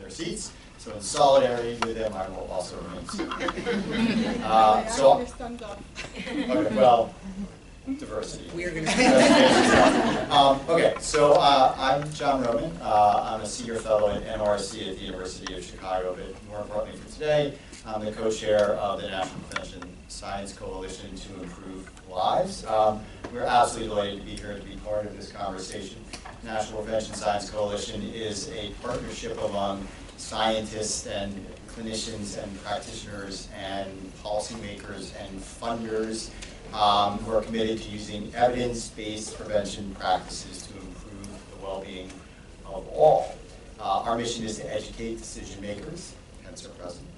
their seats. So in solidarity with them, I will also remain seated. Okay, well, diversity. We are going to. Okay, so I'm John Roman. I'm a senior fellow at MRC at the University of Chicago, but more importantly for today, I'm the co-chair of the National Prevention Science Coalition to Improve Lives. We're absolutely delighted to be here to be part of this conversation. National Prevention Science Coalition is a partnership among scientists and clinicians and practitioners and policymakers and funders who are committed to using evidence-based prevention practices to improve the well-being of all. Our mission is to educate decision makers, hence our president,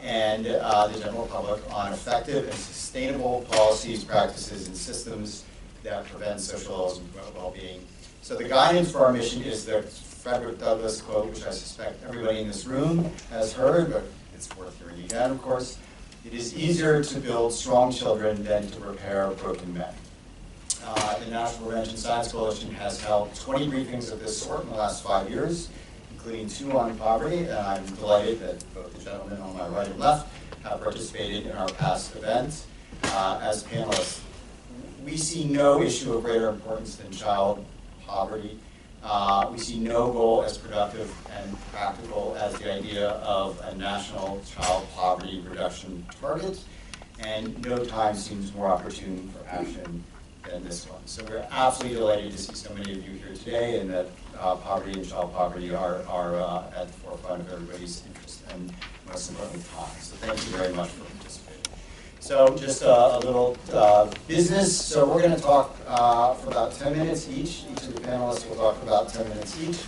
and the general public on effective and sustainable policies, practices, and systems that prevent social ills and well-being. So the guidance for our mission is the Frederick Douglass quote, which I suspect everybody in this room has heard, but it's worth hearing again, of course. It is easier to build strong children than to repair broken men. The National Prevention Science Coalition has held 20 briefings of this sort in the last 5 years, including 2 on poverty, and I'm delighted that both the gentlemen on my right and left have participated in our past events as panelists. We see no issue of greater importance than child poverty. We see no goal as productive and practical as the idea of a national child poverty reduction target, and no time seems more opportune for action than this one. So we're absolutely delighted to see so many of you here today, and that poverty and child poverty are at the forefront of everybody's interest, and most importantly, time. So thank you very much for participating. So just a little business. So we're going to talk for about 10 minutes each. Each of the panelists will talk for about 10 minutes each.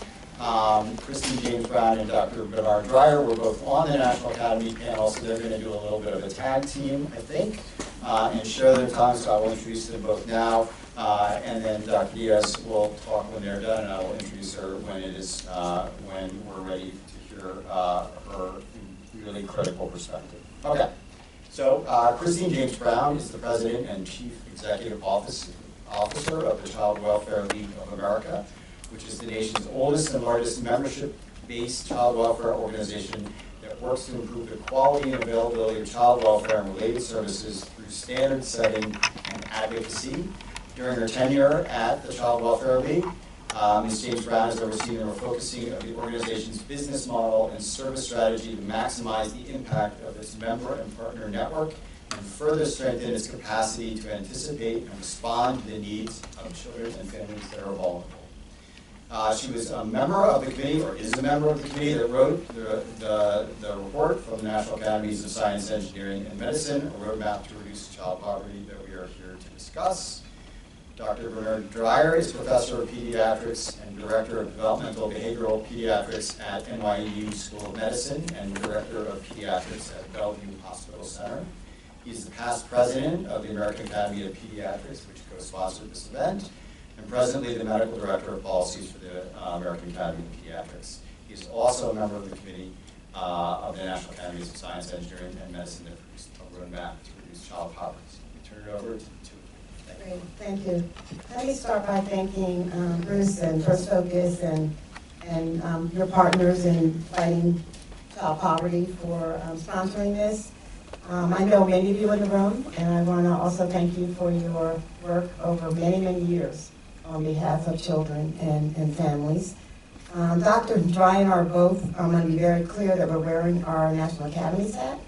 Christine James Brown and Dr. Benard Dreyer were both on the National Academy panel, so they're going to do a little bit of a tag team, I think, and share their time. So I will introduce them both now, and then Dr. Diaz will talk when they're done, and I will introduce her when it is when we're ready to hear her really critical perspective. Okay. So Christine James Brown is the President and Chief Executive Officer of the Child Welfare League of America, which is the nation's oldest and largest membership-based child welfare organization that works to improve the quality and availability of child welfare and related services through standard setting and advocacy. During her tenure at the Child Welfare League, Ms. James Brown has overseen the refocusing of the organization's business model and service strategy to maximize the impact of its member and partner network and further strengthen its capacity to anticipate and respond to the needs of children and families that are vulnerable. She was a member of the committee, or is a member of the committee that wrote the report from the National Academies of Science, Engineering, and Medicine, a roadmap to reduce child poverty that we are here to discuss. Dr. Benard Dreyer is Professor of Pediatrics and Director of Developmental Behavioral Pediatrics at NYU School of Medicine and Director of Pediatrics at Bellevue Hospital Center. He's the past President of the American Academy of Pediatrics, which co-sponsored this event, and presently the Medical Director of Policies for the American Academy of Pediatrics. He's also a member of the Committee of the National Academies of Science, Engineering, and Medicine that produced a roadmap to reduce child poverty. So we turn it over to Great, thank you. Let me start by thanking Bruce and First Focus and your partners in fighting child poverty for sponsoring this. I know many of you in the room, and I want to also thank you for your work over many, many years on behalf of children and families. Dr. Dreyer and I are both, I'm going to be very clear that we're wearing our National Academies hat.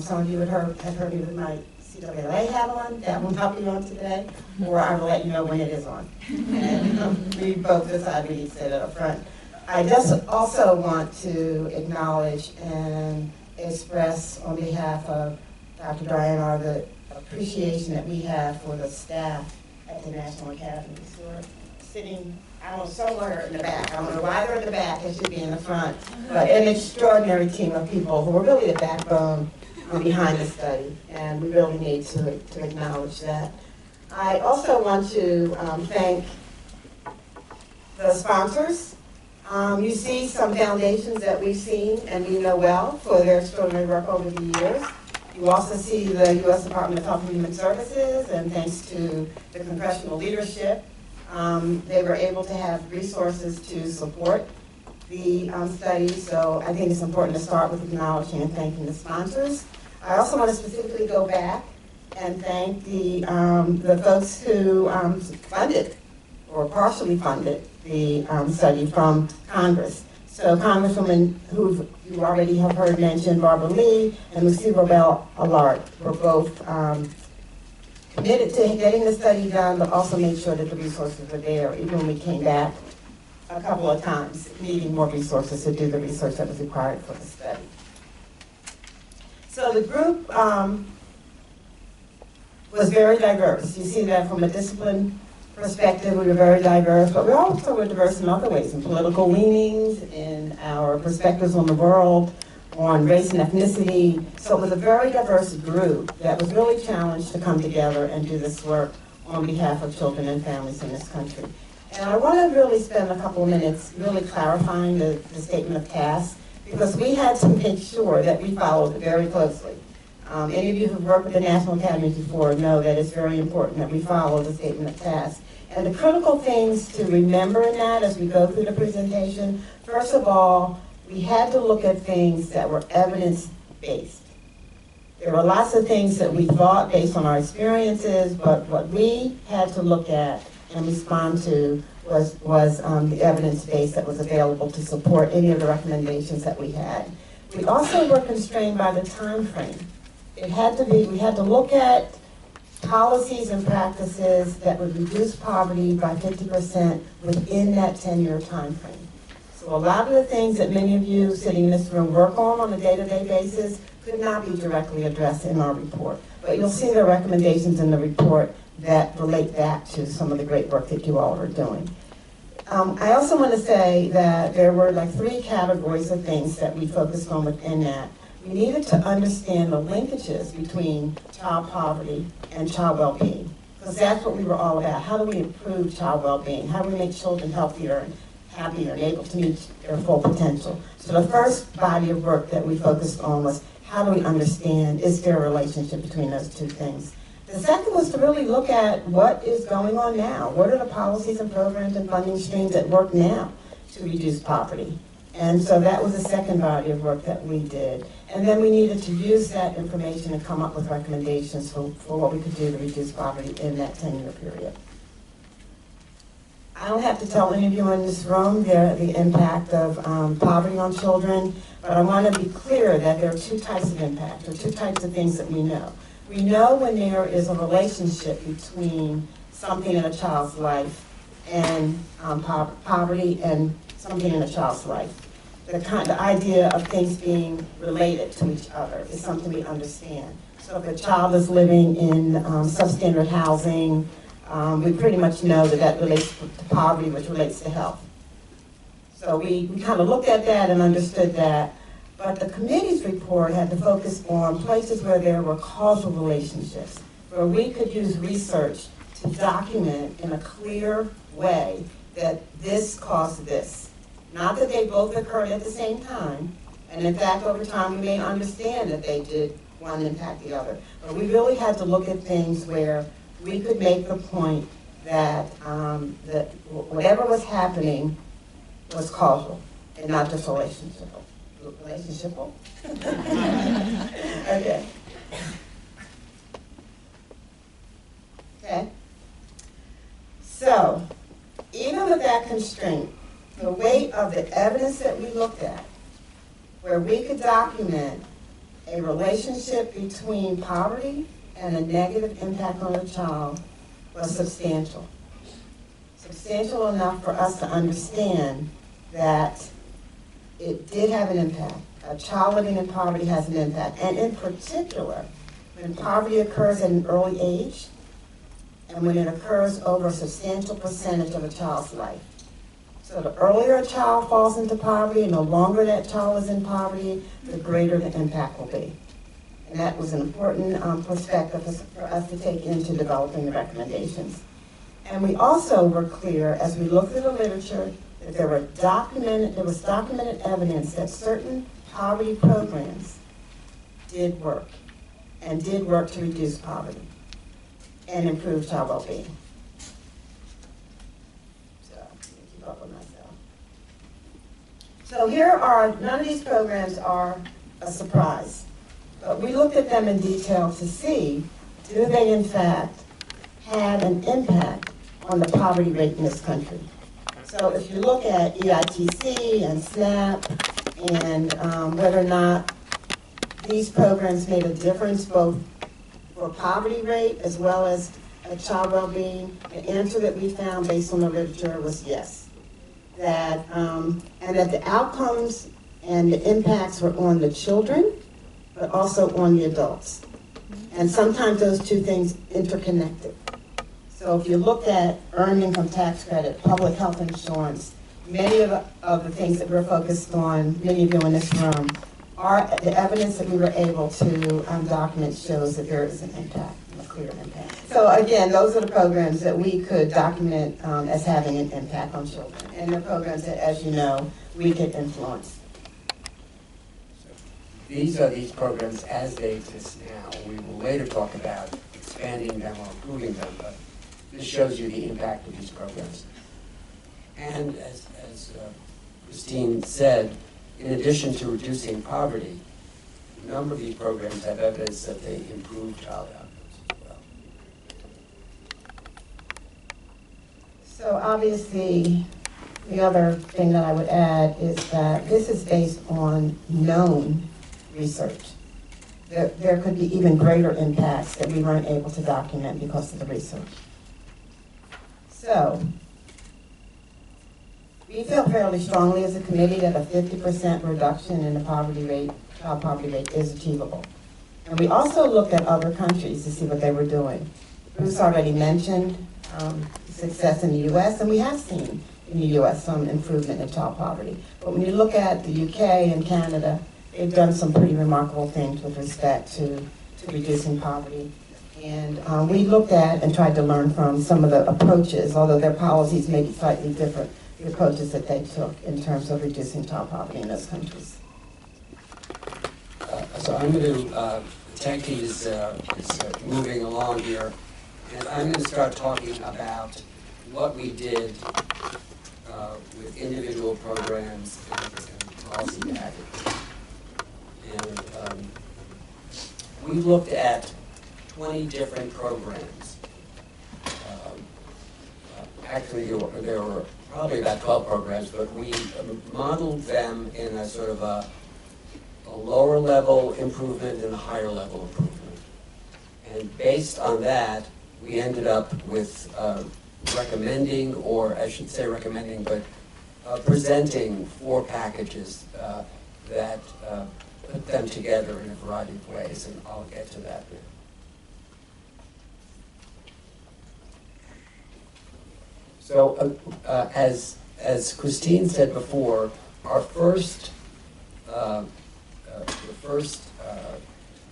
Some of you have heard me with my CWA hat on. That will not be on today, or I will let you know when it is on. And we both decided we need to sit up front. I just also want to acknowledge and express on behalf of Dr. Dreyer and I the appreciation that we have for the staff at the National Academies who are sitting, I don't know, somewhere in the back. I don't know why they're in the back, they should be in the front. But an extraordinary team of people who are really the backbone behind the study, and we really need to acknowledge that. I also want to thank the sponsors. You see some foundations that we've seen and we know well for their extraordinary work over the years. You also see the U.S. Department of Health and Human Services, and thanks to the congressional leadership, they were able to have resources to support the study, so I think it's important to start with acknowledging and thanking the sponsors. I also want to specifically go back and thank the folks who funded or partially funded the study from Congress. So Congresswoman, who you already have heard mentioned, Barbara Lee and Lucy Robel Allard were both committed to getting the study done, but also made sure that the resources were there, even when we came back a couple of times, needing more resources to do the research that was required for the study. So the group was very diverse. You see that from a discipline perspective, we were very diverse, but we also were diverse in other ways, in political leanings, in our perspectives on the world, on race and ethnicity. So it was a very diverse group that was really challenged to come together and do this work on behalf of children and families in this country. And I want to really spend a couple of minutes really clarifying the statement of tasks, because we had to make sure that we followed it very closely. Any of you who've worked with the National Academy before know that it's very important that we follow the statement of tasks. And the critical things to remember in that as we go through the presentation, first of all, we had to look at things that were evidence-based. There were lots of things that we thought based on our experiences, but what we had to look at and respond to was the evidence base that was available to support any of the recommendations that we had. We also were constrained by the time frame. We had to look at policies and practices that would reduce poverty by 50% within that 10-year time frame. So a lot of the things that many of you sitting in this room work on a day-to-day basis could not be directly addressed in our report. But you'll see the recommendations in the report that relate back to some of the great work that you all are doing. I also want to say that there were like 3 categories of things that we focused on within that. We needed to understand the linkages between child poverty and child well-being, because that's what we were all about. How do we improve child well-being? How do we make children healthier and happier and able to meet their full potential? So the first body of work that we focused on was how do we understand, is there a relationship between those 2 things? The second was to really look at what is going on now. What are the policies and programs and funding streams that work now to reduce poverty? And so that was the second body of work that we did. And then we needed to use that information and come up with recommendations for what we could do to reduce poverty in that 10-year period. I don't have to tell any of you in this room the impact of poverty on children, but I want to be clear that there are 2 types of impact, or 2 types of things that we know. We know when there is a relationship between something in a child's life and poverty and something in a child's life. The idea of things being related to each other is something we understand. So if a child is living in substandard housing, we pretty much know that that relates to poverty, which relates to health. So we kind of looked at that and understood that. But the committee's report had to focus on places where there were causal relationships, where we could use research to document in a clear way that this caused this. Not that they both occurred at the same time, and in fact, over time, we may understand that they did one impact the other. But we really had to look at things where we could make the point that, that whatever was happening was causal and not just relationship. Relationship? Okay. Okay. So, even with that constraint, the weight of the evidence that we looked at, where we could document a relationship between poverty and a negative impact on a child, was substantial. Substantial enough for us to understand that it did have an impact. A child living in poverty has an impact. And in particular, when poverty occurs at an early age, and when it occurs over a substantial percentage of a child's life. So the earlier a child falls into poverty, and the longer that child is in poverty, the greater the impact will be. And that was an important perspective for us to take into developing the recommendations. And we also were clear, as we looked at the literature, that there was documented evidence that certain poverty programs did work, and did work to reduce poverty and improve child well-being. So, let me keep up with myself. So here are, none of these programs are a surprise, but we looked at them in detail to see, do they in fact have an impact on the poverty rate in this country? So if you look at EITC and SNAP and whether or not these programs made a difference both for poverty rate as well as child well-being, the answer that we found based on the literature was yes. That, and that the outcomes and the impacts were on the children, but also on the adults. And sometimes those two things interconnected. So if you look at earned income tax credit, public health insurance, many of the things that we're focused on, many of you in this room, are the evidence that we were able to document shows that there is an impact, a clear impact. So again, those are the programs that we could document as having an impact on children. And they're programs that, as you know, we could influence. These are these programs as they exist now. We will later talk about expanding them or improving them, but this shows you the impact of these programs. And as Christine said, in addition to reducing poverty, a number of these programs have evidence that they improve child outcomes as well. So obviously, the other thing that I would add is that this is based on known research. There could be even greater impacts that we weren't able to document because of the research. So, we feel fairly strongly as a committee that a 50% reduction in the poverty rate, child poverty rate, is achievable. And we also looked at other countries to see what they were doing. Bruce already mentioned success in the U.S., and we have seen in the U.S. some improvement in child poverty. But when you look at the U.K. and Canada, they've done some pretty remarkable things with respect to reducing poverty. And we looked at and tried to learn from some of the approaches, although their policies may be slightly different, the approaches that they took in terms of reducing child poverty in those countries. So I'm going to, Techie is moving along here, and I'm going to start talking about what we did with individual programs and policy packages. And we looked at 20 different programs. Actually, there were probably about 12 programs, but we modeled them in a sort of a lower level improvement and a higher level improvement. And based on that, we ended up with recommending, or I should say recommending, but presenting 4 packages that put them together in a variety of ways, and I'll get to that now. So, as Christine said before, our first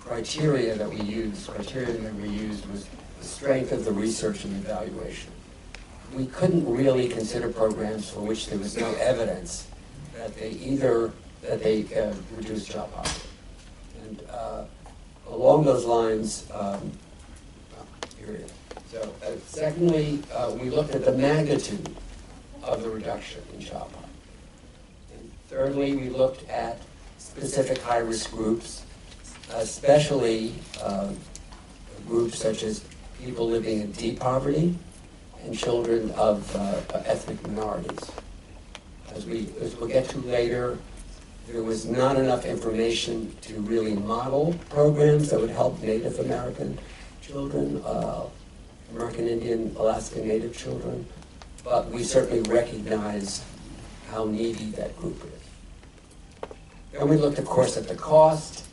criteria that we used was the strength of the research and evaluation. We couldn't really consider programs for which there was no evidence that they reduced child poverty. And along those lines, here it is. So, secondly, we looked at the magnitude of the reduction in child poverty. And thirdly, we looked at specific high-risk groups, especially groups such as people living in deep poverty and children of ethnic minorities. As we'll get to later, there was not enough information to really model programs that would help Native American children, American Indian, Alaska Native children, but we certainly recognize how needy that group is. Then we looked, of course, at the cost,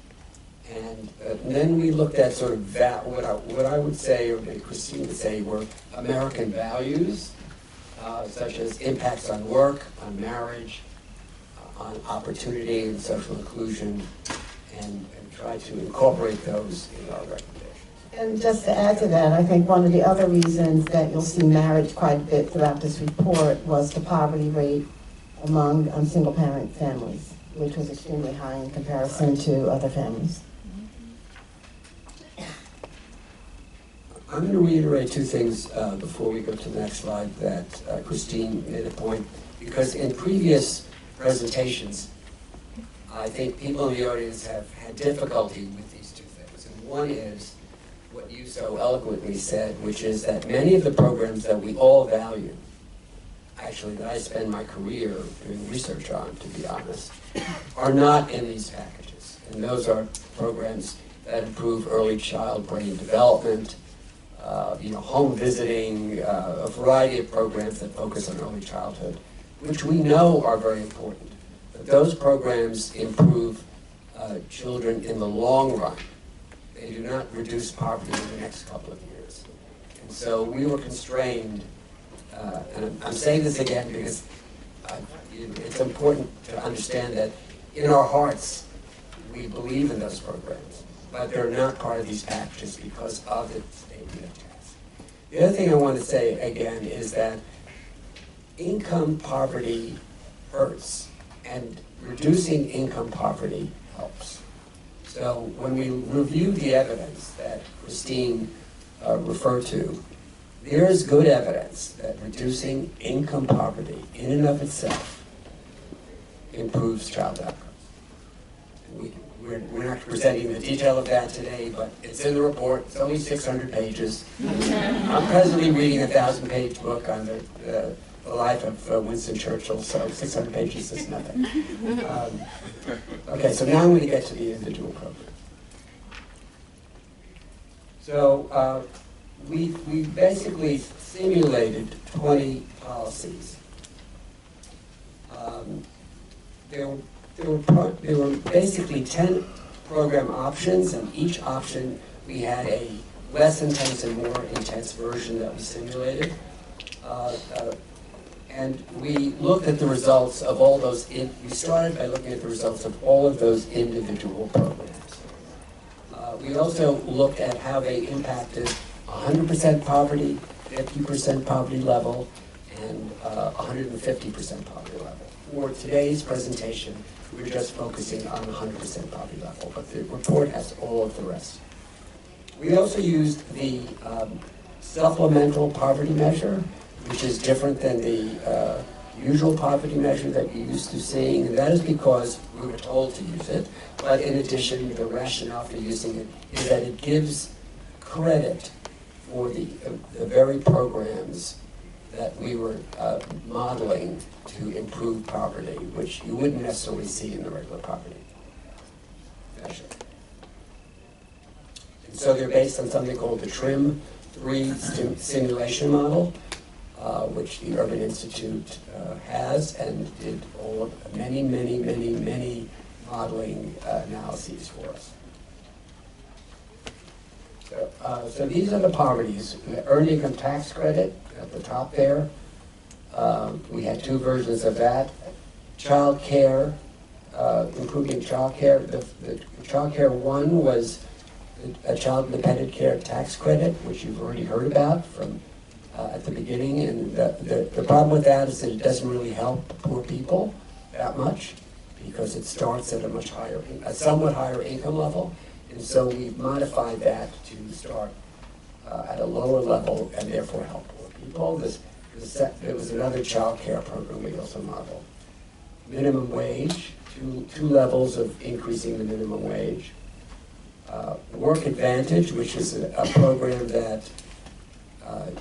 and then we looked at sort of what I would say, or maybe Christine would say, were American values, such as impacts on work, on marriage, on opportunity and social inclusion, and try to incorporate those in our recommendations. And just to add to that, I think one of the other reasons that you'll see marriage quite a bit throughout this report was the poverty rate among single-parent families, which was extremely high in comparison to other families. I'm going to reiterate 2 things before we go to the next slide that Christine made a point, because in previous presentations, I think people in the audience have had difficulty with these two things. And one is what you so eloquently said, which is that many of the programs that we all value, actually that I spend my career doing research on, to be honest, are not in these packages. And those are programs that improve early child brain development, home visiting, a variety of programs that focus on early childhood, which we know are very important. But those programs improve children in the long run. They do not reduce poverty in the next couple of years. And so we were constrained, and I'm saying this again because it's important to understand that in our hearts, we believe in those programs, but they're not part of these packages because of the state of tax. The other thing I want to say again is that income poverty hurts, and reducing income poverty helps. So when we review the evidence that Christine referred to, there is good evidence that reducing income poverty in and of itself improves child outcomes. We're not presenting the detail of that today, but it's in the report. It's only 600 pages. I'm presently reading a 1,000-page book on the life of Winston Churchill, so 600 pages is nothing. Okay, so now I'm going to get to the individual program. So we basically simulated 20 policies. There were basically 10 program options, and each option we had a less intense and more intense version that we simulated. And we looked at the results of all those, we started by looking at the results of all of those individual programs. We also looked at how they impacted 100% poverty, 50% poverty level, and 150% poverty level. For today's presentation, we're just focusing on 100% poverty level, but the report has all of the rest. We also used the supplemental poverty measure, which is different than the usual poverty measure that you're used to seeing, and that is because we were told to use it. But in addition, the rationale for using it is that it gives credit for the very programs that we were modeling to improve poverty, which you wouldn't necessarily see in the regular poverty measure. And so they're based on something called the TRIM 3 simulation model, which the Urban Institute has and did many modeling analyses for us. So these are the poverties. The earned income tax credit at the top there. We had two versions of that. Child care, improving child care. The child care one was a child dependent care tax credit, which you've already heard about from at the beginning. And the problem with that is that it doesn't really help poor people that much because it starts at a somewhat higher income level. And so we've modified that to start at a lower level and therefore help poor people. There was another child care program we also modeled. Minimum wage, two levels of increasing the minimum wage. Work Advantage, which is a program that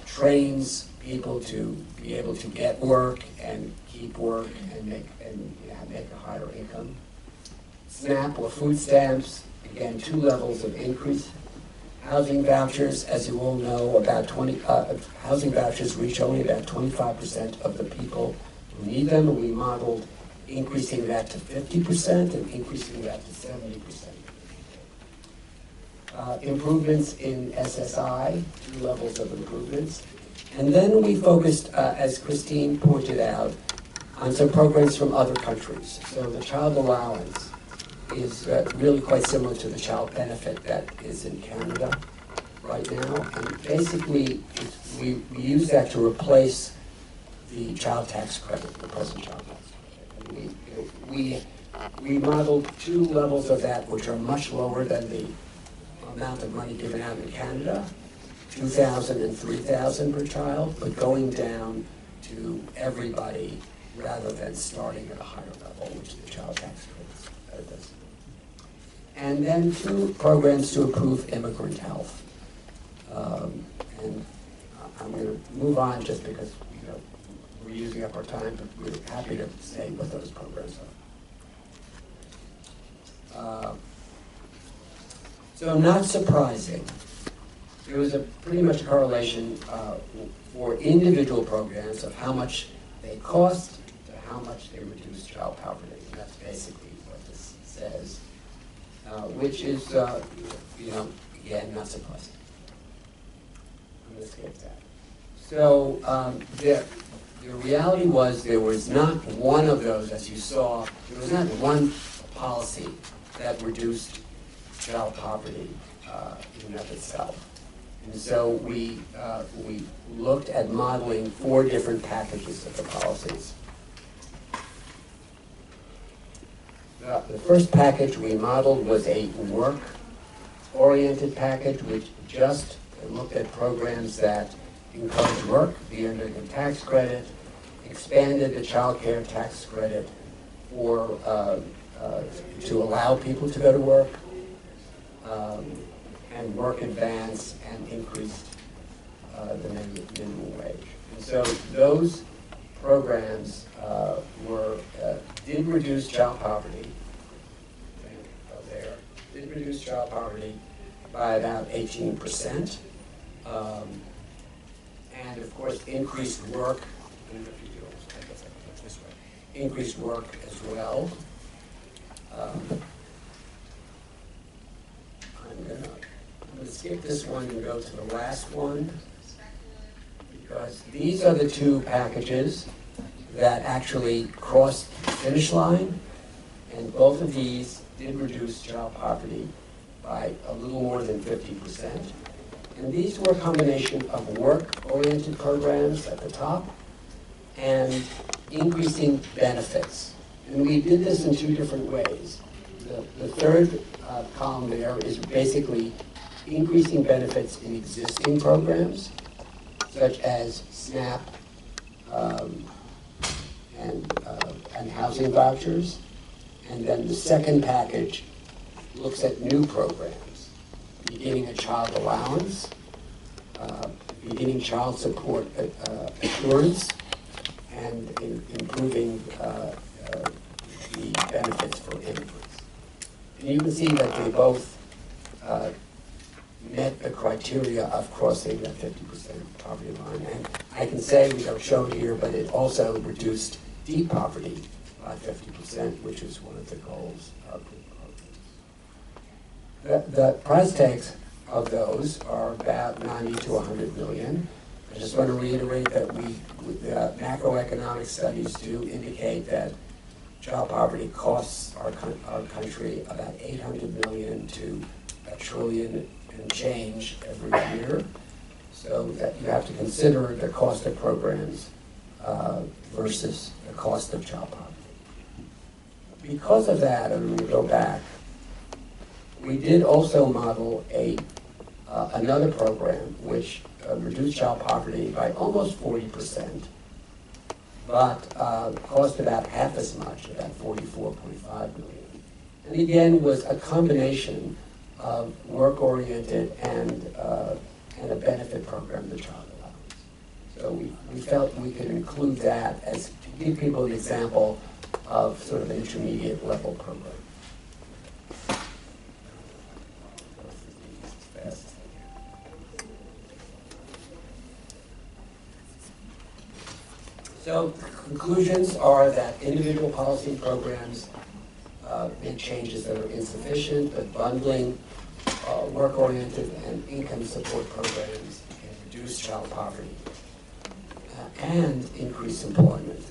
trains people to be able to get work and keep work and make a higher income. SNAP or food stamps, again, two levels of increase. Housing vouchers, as you all know, housing vouchers reach only about 25% of the people who need them, and we modeled increasing that to 50% and increasing that to 70%. Improvements in SSI, two levels of improvements. And then we focused, as Christine pointed out, on some programs from other countries. So the child allowance is really quite similar to the child benefit that is in Canada right now. And basically, we use that to replace the child tax credit, the present child tax credit. And we modeled two levels of that, which are much lower than the amount of money given out in Canada, $2,000 and $3,000 per child, but going down to everybody rather than starting at a higher level, which the child tax credit does. And then 2 programs to improve immigrant health. And I'm going to move on just because we're using up our time, but we're happy to say what those programs are. So not surprising, there was a pretty much correlation for individual programs of how much they cost to how much they reduce child poverty. And that's basically what this says, which is, again, not surprising. I'm going to skip that. So the reality was there was not one of those, as you saw, there was not one policy that reduced child poverty in and of itself. And so we looked at modeling 4 different packages of the policies. The first package we modeled was a work-oriented package, which just looked at programs that encourage work, the earned income tax credit, expanded the child care tax credit for to allow people to go to work, and work advance, and increased the minimum wage. And so those programs did reduce child poverty. Did reduce child poverty by about 18%, and of course increased work. I don't know if you do. I guess I can put it this way. Increased work as well. I'm going to skip this one and go to the last one, because these are the 2 packages that actually crossed the finish line, and both of these did reduce child poverty by a little more than 50%. And these were a combination of work-oriented programs at the top and increasing benefits. And we did this in 2 different ways. The third column there is basically increasing benefits in existing programs, such as SNAP and housing vouchers. And then the second package looks at new programs, beginning a child allowance, beginning child support assurance, and improving the benefits for immigrants. And you can see that they both met the criteria of crossing that 50% poverty line. And I can say, we don't show it here, but it also reduced deep poverty by 50%, which is one of the goals of the program. The price tags of those are about 90 to 100 million. I just want to reiterate that the macroeconomic studies do indicate that child poverty costs our country about 800 million to $1 trillion and change every year. So that you have to consider the cost of programs versus the cost of child poverty. Because of that, and we go back, we did also model another program which reduced child poverty by almost 40%, but cost about half as much, about 44.5 million. And again, was a combination of work-oriented and a benefit program, the child allowance. So we felt we could include that as to give people an example of sort of an intermediate level program. So conclusions are that individual policy programs make changes that are insufficient, but bundling work-oriented and income support programs can reduce child poverty and increase employment.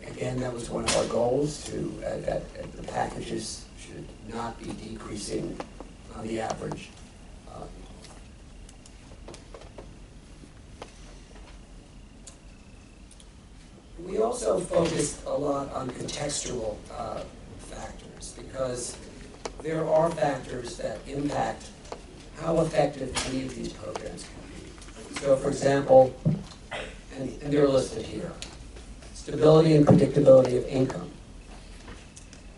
And again, that was one of our goals, that the packages should not be decreasing on the average. We also focused a lot on contextual factors, because there are factors that impact how effective any of these programs can be. So for example, and they're listed here, Stability and predictability of income.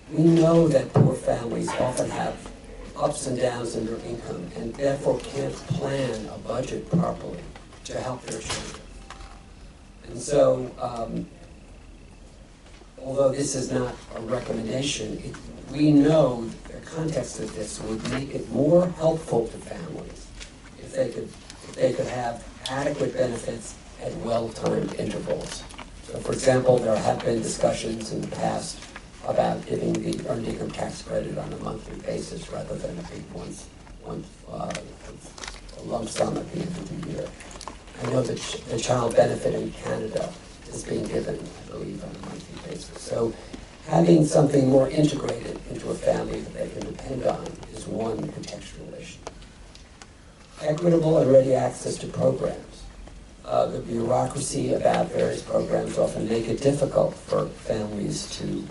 We know that poor families often have ups and downs in their income and therefore can't plan a budget properly to help their children. And so, although this is not a recommendation, we know the context of this would make it more helpful to families if they could have adequate benefits at well-timed intervals. So, for example, there have been discussions in the past about giving the earned income tax credit on a monthly basis rather than a big a lump sum at the end of the year. I know that the child benefit in Canada is being given, I believe, on a monthly basis. So having something more integrated into a family that they can depend on is one contextual issue. Equitable and ready access to programs. The bureaucracy about various programs often make it difficult for families to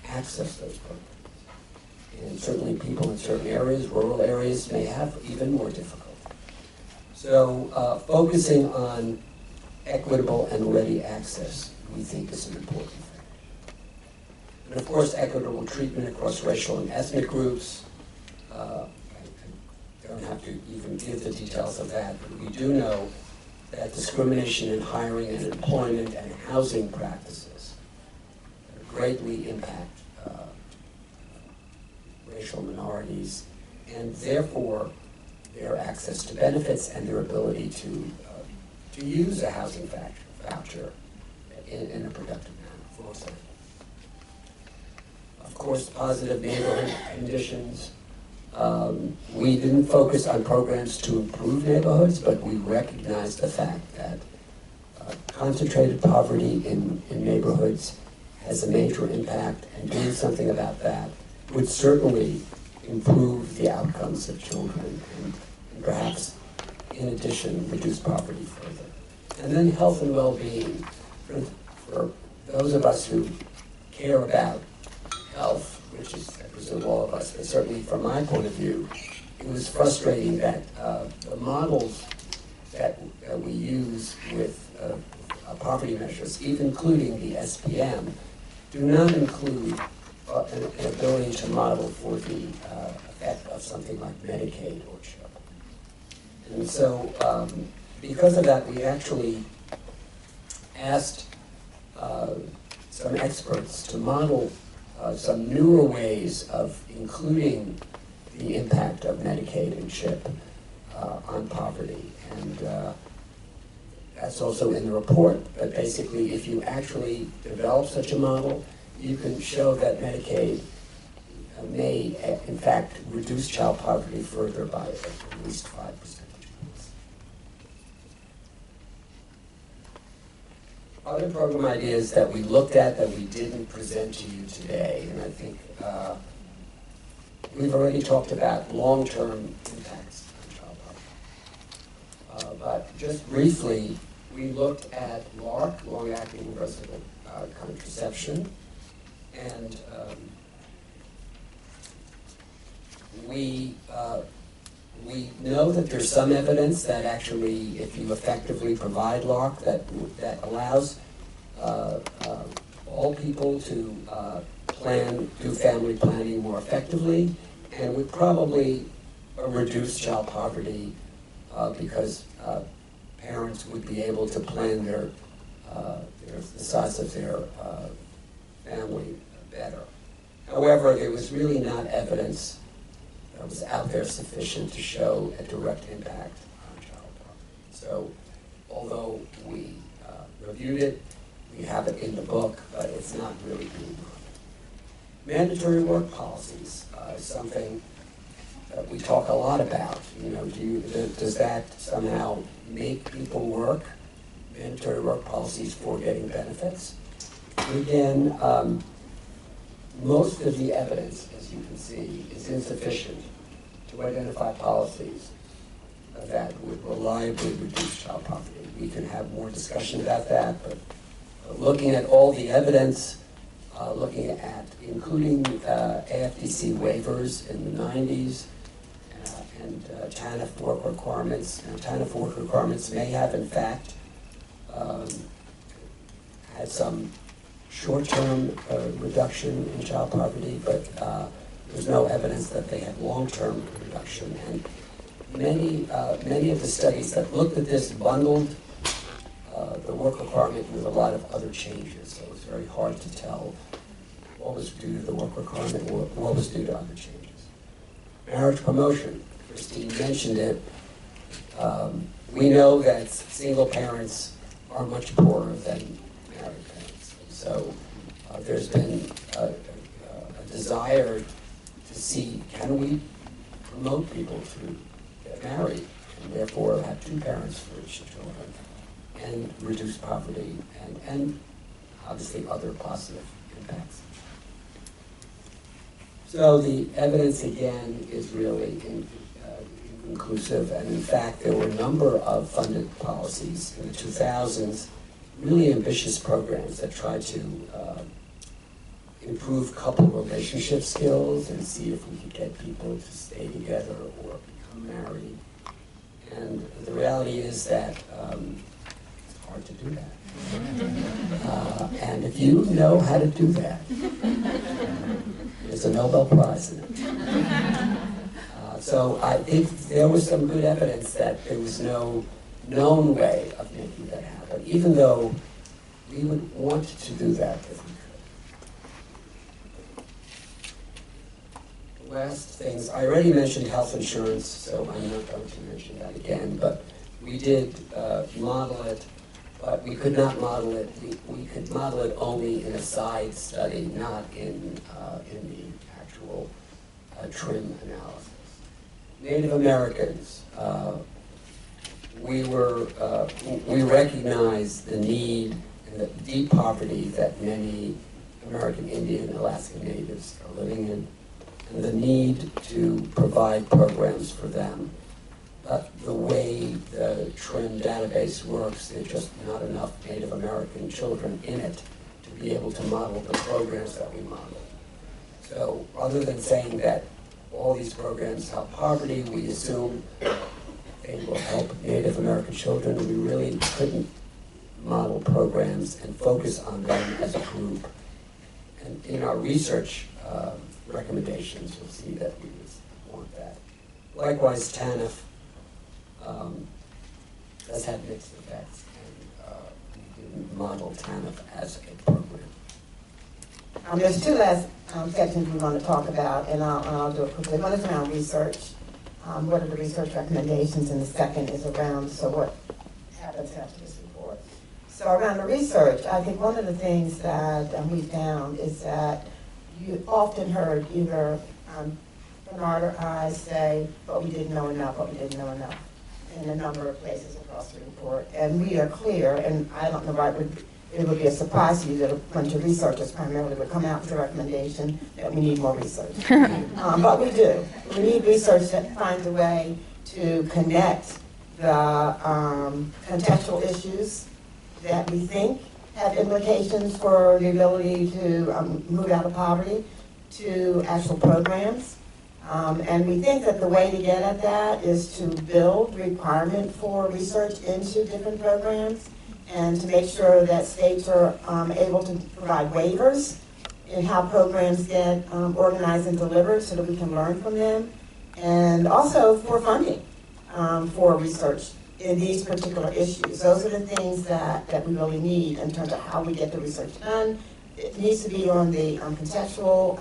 access those programs. And certainly people in certain areas, rural areas, may have even more difficulty. So focusing on equitable and ready access, we think, is an important thing. And of course, equitable treatment across racial and ethnic groups. I don't have to even give the details of that, but we do know that discrimination in hiring and employment and housing practices greatly impact racial minorities, and therefore their access to benefits and their ability to use a housing voucher in a productive manner, for example. Of course, positive neighborhood conditions. We didn't focus on programs to improve neighborhoods, but we recognize the fact that concentrated poverty in neighborhoods has a major impact, and doing something about that would certainly improve the outcomes of children and perhaps, in addition, reduce poverty further. And then health and well-being. For those of us who care about health, which is, I presume, all of us, but certainly from my point of view, it was frustrating that the models that we use with poverty measures, even including the SPM, do not include an ability to model for the effect of something like Medicaid or CHIP. And so, because of that, we actually asked some experts to model some newer ways of including the impact of Medicaid and CHIP on poverty. And that's also in the report. But basically, if you actually develop such a model, you can show that Medicaid may, in fact, reduce child poverty further by at least 5 percentage points. Other program ideas that we looked at that we didn't present to you today, and I think we've already talked about long-term impacts on child poverty. But just briefly, we looked at LARC, long-acting reversible contraception, and we know that there's some evidence that actually, if you effectively provide LARC, that allows all people to do family planning more effectively, and would probably reduce child poverty because parents would be able to plan the size of their family better. However, there was really not evidence that was out there sufficient to show a direct impact on child poverty. So, although we reviewed it, we have it in the book, but it's not really being modeled. Mandatory work policies is something that we talk a lot about. You know, does that somehow make people work? Mandatory work policies for getting benefits. Again, most of the evidence, as you can see, is insufficient to identify policies that would reliably reduce child poverty. We can have more discussion about that, but looking at all the evidence, looking at including AFDC waivers in the 90s, and TANF work requirements. Now, TANF work requirements may have, in fact, had some short-term reduction in child poverty, but there's no evidence that they had long-term reduction. And many of the studies that looked at this bundled the work requirement with a lot of other changes. So it was very hard to tell what was due to the work requirement or what was due to other changes. Marriage promotion, Christine mentioned it. We know that single parents are much poorer than married parents. So there's been a desire to see, can we promote people to get married and therefore have two parents for each children and reduce poverty and obviously other positive impacts. So the evidence again is really inclusive, and in fact there were a number of funded policies in the 2000s, really ambitious programs that tried to improve couple relationship skills and see if we could get people to stay together or become married. And the reality is that it's hard to do that. And if you know how to do that, there's a Nobel Prize in it. So I think there was some good evidence that there was no known way of making that happen, even though we would want to do that if we could. Last things, I already mentioned health insurance, so I'm not going to mention that again, but we did model it, but we could not model it. We could model it only in a side study, not in the actual TRIM analysis. Native Americans, we recognize the need and the deep poverty that many American Indian and Alaskan Natives are living in, and the need to provide programs for them. But the way the TRIM database works, there's just not enough Native American children in it to be able to model the programs that we model. So other than saying that all these programs help poverty, we assume they will help Native American children. We really couldn't model programs and focus on them as a group. And in our research recommendations, you'll see that we want that. Likewise, TANF has had mixed effects, and we didn't model TANF as a program. There's two last sections we want to talk about, and I'll do it quickly. One is around research. What are the research recommendations? And the second is around, so what happens after this report? So around the research, I think one of the things that we found is that you often heard either Benard or I say, but we didn't know enough, in a number of places across the report. And we are clear, and I don't know why it would be a surprise to you that a bunch of researchers primarily would come out with a recommendation that we need more research. But we do. We need research that finds a way to connect the contextual issues that we think have implications for the ability to move out of poverty to actual programs. And we think that the way to get at that is to build requirement for research into different programs, and to make sure that states are able to provide waivers in how programs get organized and delivered so that we can learn from them, and also for funding for research in these particular issues. Those are the things that we really need in terms of how we get the research done. It needs to be on the contextual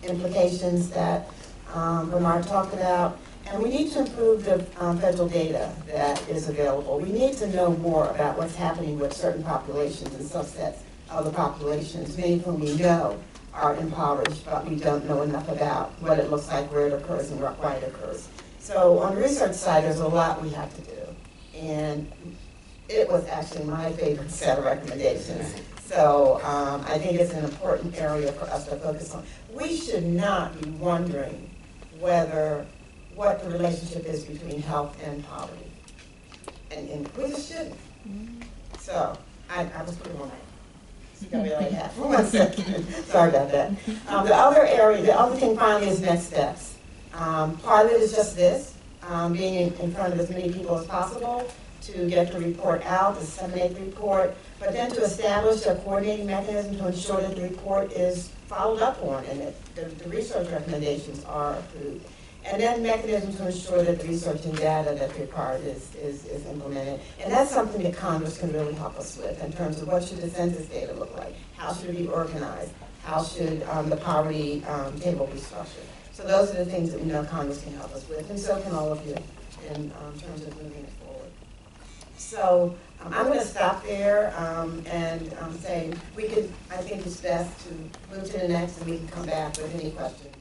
implications that Benard talked about. And we need to improve the federal data that is available. We need to know more about what's happening with certain populations and subsets of the populations, many of whom we know are impoverished, but we don't know enough about what it looks like, where it occurs, and why it occurs. So on the research side, there's a lot we have to do. And it was actually my favorite set of recommendations. So I think it's an important area for us to focus on. We should not be wondering what the relationship is between health and poverty. And we just shouldn't. So I was putting on that. For 1 second. Sorry about that. The other thing finally is next steps. Part of it is just this, being in front of as many people as possible to get the report out, the disseminate the report, but then to establish a coordinating mechanism to ensure that the report is followed up on and that the research recommendations are approved. And then mechanisms to ensure that the research and data that's required is implemented. And that's something that Congress can really help us with in terms of what should the census data look like? How should it be organized? How should the poverty table be structured? So those are the things that we know Congress can help us with, and so can all of you in terms of moving it forward. So I'm going to stop there and say I think it's best to move to the next and we can come back with any questions.